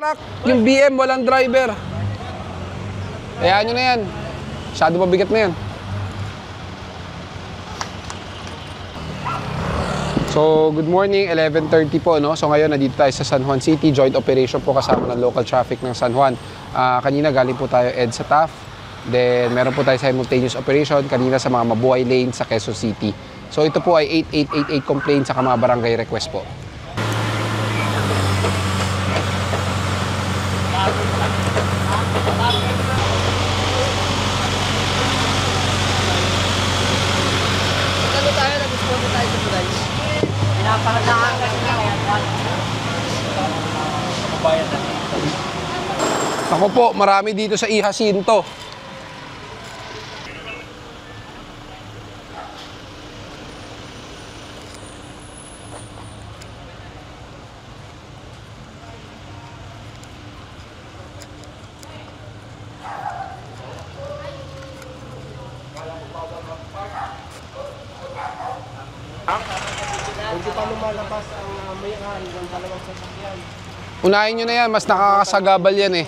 truck, yung BM, walang driver. Hayaan nyo na yan. Masyado mabigat na yan. So, good morning, 11:30 po, no? So, ngayon, nandito tayo sa San Juan City. Joint operation po kasama ng local traffic ng San Juan. Kanina, galing po tayo EDSA TAF. Then, meron po tayo simultaneous operation kanina sa mga mabuhay lane sa Quezon City. So, ito po ay 8888 complaint sa mga barangay request po. Ako po, marami dito sa Ihasinto. Hindi pa lumalabas ang mayahan ng dalawang sasakyan. Unahin nyo na yan, mas nakakasagabal yan eh.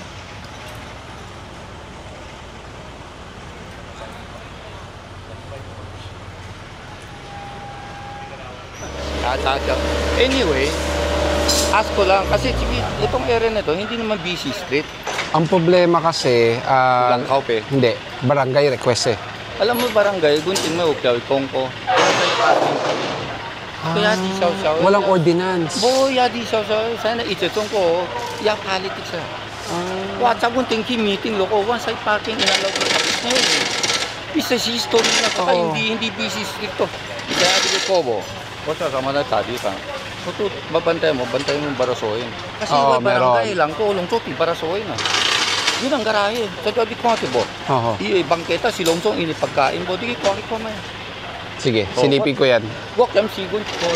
Anyway, ask ko lang, kasi itong area na to, hindi naman busy street. Ang problema kasi, hindi, barangay request eh. Alam mo barangay, gunting mo, ukyaw, kongko. Kaya di saw-saw. Walang ordinance. Di saw-saw. Sana itutong ko, ya politics ah. What's gunting meeting loko, one side parking inalaw ko tapos na yun. Bisa si history na saka hindi busy street to. Kaya di ko po. Basta sama na tadi ka. Bantay mo barasohin. Kasi barangay lang ko, ulong to, barasohin na. Yun ang garahe. Sa gabi ko ate bo. Bangketa, silong-song, inipagkain bo. Di ko may. Sige, silipin ko yan. Walk yung sigon ko.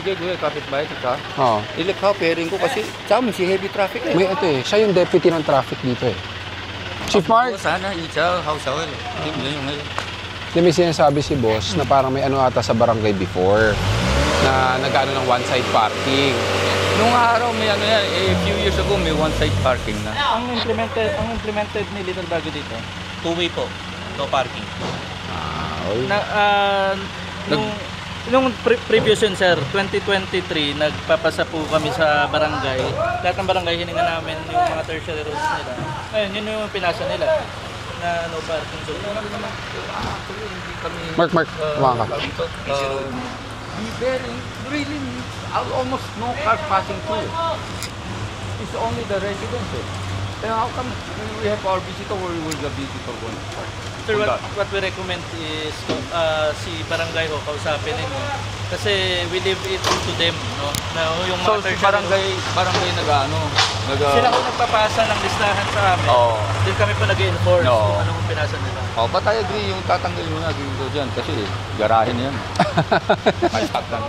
Sige, gue, kapitbahay ka. Oo. Ilikhaw, pairing ko kasi sa amin si heavy traffic eh. May ito eh, siya yung deputy ng traffic dito eh. Chief Mark? Sana, itaw, hausaw eh. Hindi yung ngayon. May sinasabi si boss na parang may ano ata sa barangay before na nag-ano ng one-side parking. Nung araw may ano yan, a few years ago may one-side parking na. Ang implemented ni Little Baguio dito, two-way po, no parking. Nung previous yun sir, 2023, nagpapasa po kami sa barangay. Lahat ng barangay hininga namin yung mga tertiary roads nila. Ngayon, yun yung pinasa nila na no parking. So, Mark, kumaka ka. Really, almost no cars passing through. It's only the residents. Then how come we have our visitor or will the visitor going? Sir, what we recommend is si barangay ho, kausapin ninyo. Kasi we leave it to them, no? Na yung mga si barangay nag-ano? Sila ko nagpapasa ng listahan sa amin. Then kami pa nag-enforce kung anong pinasa nila. But I agree, yung tatanggal mo na dito dyan kasi garahin yan. May saktan.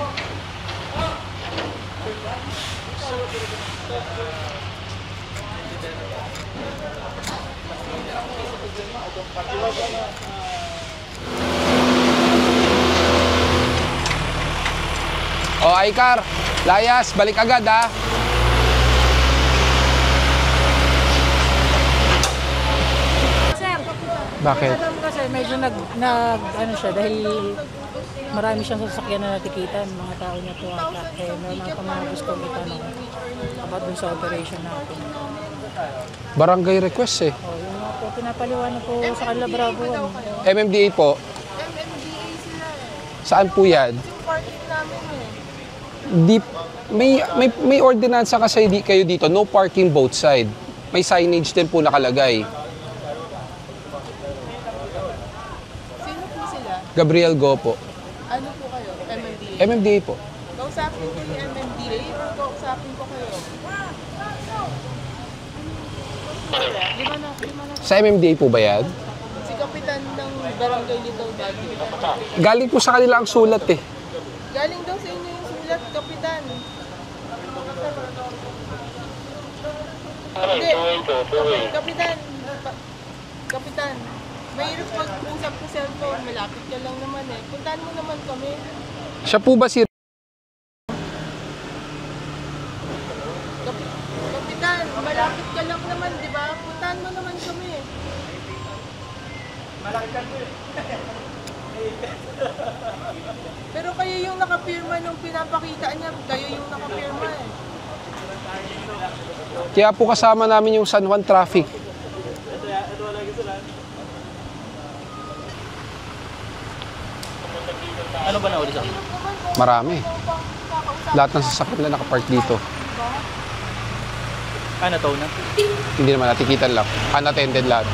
Aikar, layas, balik agad ha. Sir, Bakit? Kasi medyo ano siya dahil marami siyang sasakyan na natikitan, mga tao niya to ata. Kaya meron pa mga gustong itanong about dun sa operation natin. Barangay request eh. Yung mga po, pinapaliwanag po sa kanila Bravo. MMDA po. MMDA sila eh. Saan po yan? Yung parking namin eh. May ordinansa kasi kayo dito, no parking both side. May signage din po nakalagay. Sino po sila? Gabriel Go po. Ano po kayo? MMDA? MMDA po. Kausapin ko yung MMDA or kausapin ko kayo? Lima na. Sa MMDA po ba yan? Si Kapitan ng Barangay Little Baguio. Galing po sa kanila ang sulat eh. Galing daw sa inyo yung sulat, Kapitan. Hindi. Kapitan. Mahirap mag-usap sa cellphone. Malapit ka lang naman eh. Puntahan mo naman kami. Siya po ba si... Kapitan, malapit Pero kayo yung nakapirma nung pinapakita niya, kayo yung nakapirma eh. Kaya po kasama namin yung San Juan traffic. Ano ba nauli sa akin? Marami. Lahat ng sasakyan na nakapark dito. Tow na? Hindi naman, natikitan lang. Unattended lahat.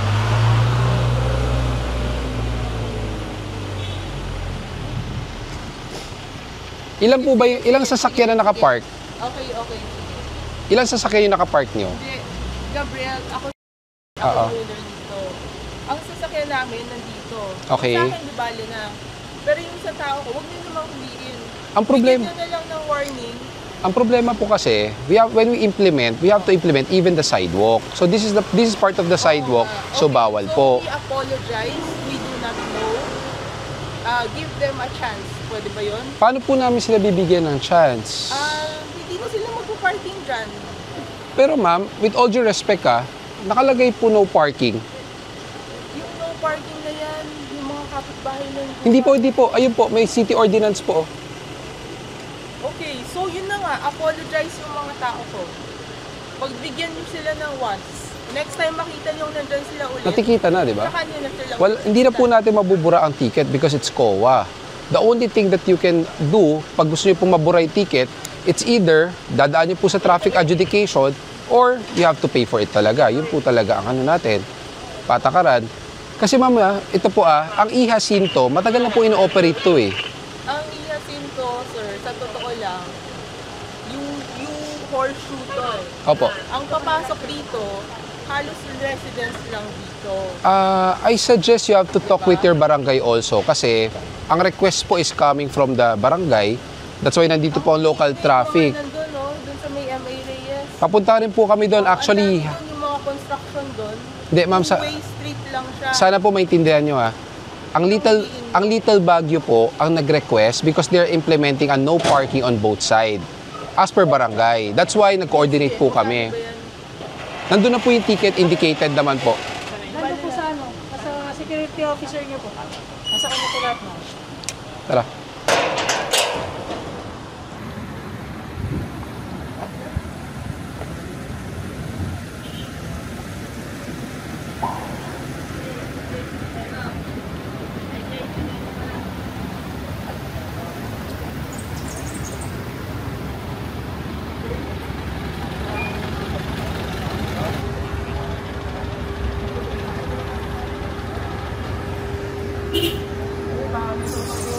Ilan po ba ilang sasakyan na nakapark? Okay, okay. Ilang sasakyan yung nakapark nyo? Hindi, Gabriel, ako Oo. owner dito. Ang sasakyan namin nandito. Okay. Sa akin, di bali na. Pero yung sa tao ko, huwag niyo namang huliin. Ang problema, Bigyan niyo na lang ng warning. ang problema po kasi, when we implement, we have to implement even the sidewalk. So this is part of the sidewalk, so Okay, bawal so po. we apologize. We do not know. Give them a chance. Pwede ba yun? Paano po namin sila bibigyan ng chance? Hindi na sila magpo-parking dyan. Pero ma'am, with all due respect nakalagay po no parking. Yung no parking na yan, yung mga kapitbahay na yun. Hindi po. Ayun po, may city ordinance po. Okay, so yun na nga, apologize yung mga tao ko. Pagbigyan nyo sila ng once. Next time makita nyo nandyan sila ulit. Natikita na, di ba? Saka nyo na sila Well, hindi na po natin mabubura ang ticket because it's COA. The only thing that you can do pag gusto nyo pong mabura yung ticket, it's either dadaan nyo po sa traffic adjudication or you have to pay for it talaga. Yun po talaga ang ano natin, patakaran. Kasi mama, ito po ang ihasinto, matagal na po ino-operate to eh. Ang ihasin ko, sir, sa totoo lang, yung horseshoe to eh. Opo. Ang papasok dito, halos residents lang dito. I suggest you have to talk with your barangay also kasi ang request po is coming from the barangay. That's why nandito po ang local traffic. Nandun, no? Dun sa may MA Reyes. Papunta rin po kami doon. Actually, Andun yung mga construction doon. hindi ma'am, Two-way street lang siya. sana po maintindihan nyo Ang Little Baguio po ang nag-request because they're implementing a no parking on both side as per barangay. That's why nag-coordinate po kami. Nandun na po yung ticket indicated naman po. Nandun po sa sa security officer niyo po. Nasa kanya po lahat na. Tara.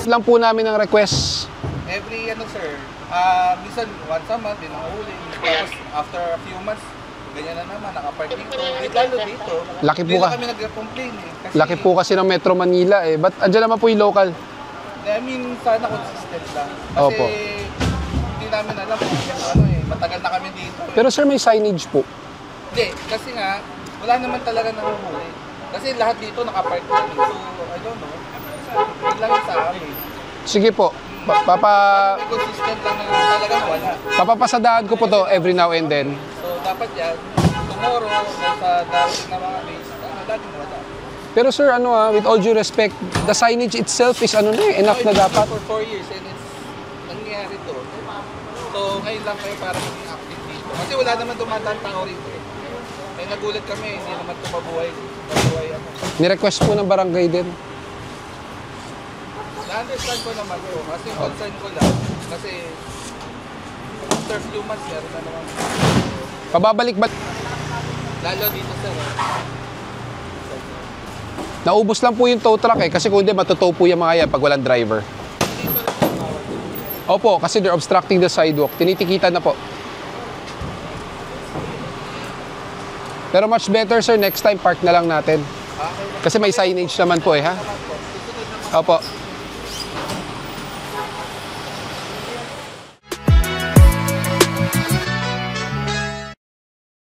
Lang po namin ang request. Every sir, minsan once a month, pinakahuli. Tapos after a few months, ganyan na naman, nakapark dito. Lalo dito, Laki po hindi ka. na kami nag-complain eh. Kasi, Laki po kasi ng Metro Manila eh. Ba't andyan naman po yung local? I mean, sana consistent lang. Kasi Opo. hindi namin alam kung matagal na kami dito. Pero sir, may signage po. Hindi, kasi nga, wala naman talaga nahuhuli. Kasi lahat dito nakapark lang. So, I don't know. Yun lang yung sa amin. Sige po. May consistent lang na talaga wala. Papapasadaan ko po to every now and then. So, dapat yan, tomorrow, sa darating na mga days, laging wala. Pero sir, with all due respect, the signage itself is enough na dapat. For 4 years and it's nangyayari to. So, ngayon lang kayo para maging active dito. Kasi wala naman dumadaan tao rito eh. May nagulat kami, hindi naman ito mabuhay Ni-request po ng barangay din. Na-understand ko naman to. Kasi concern ko lang. Kasi after few months, meron na naman. Pababalik ba? Lalo dito sir. Naubos lang po yung tow truck eh. Kasi kung hindi, matutow po yung mga yan pag walang driver. Opo, kasi they're obstructing the sidewalk. Tinitikitan na po. Pero much better sir, next time park na lang natin. Kasi may signage naman po ha. Opo.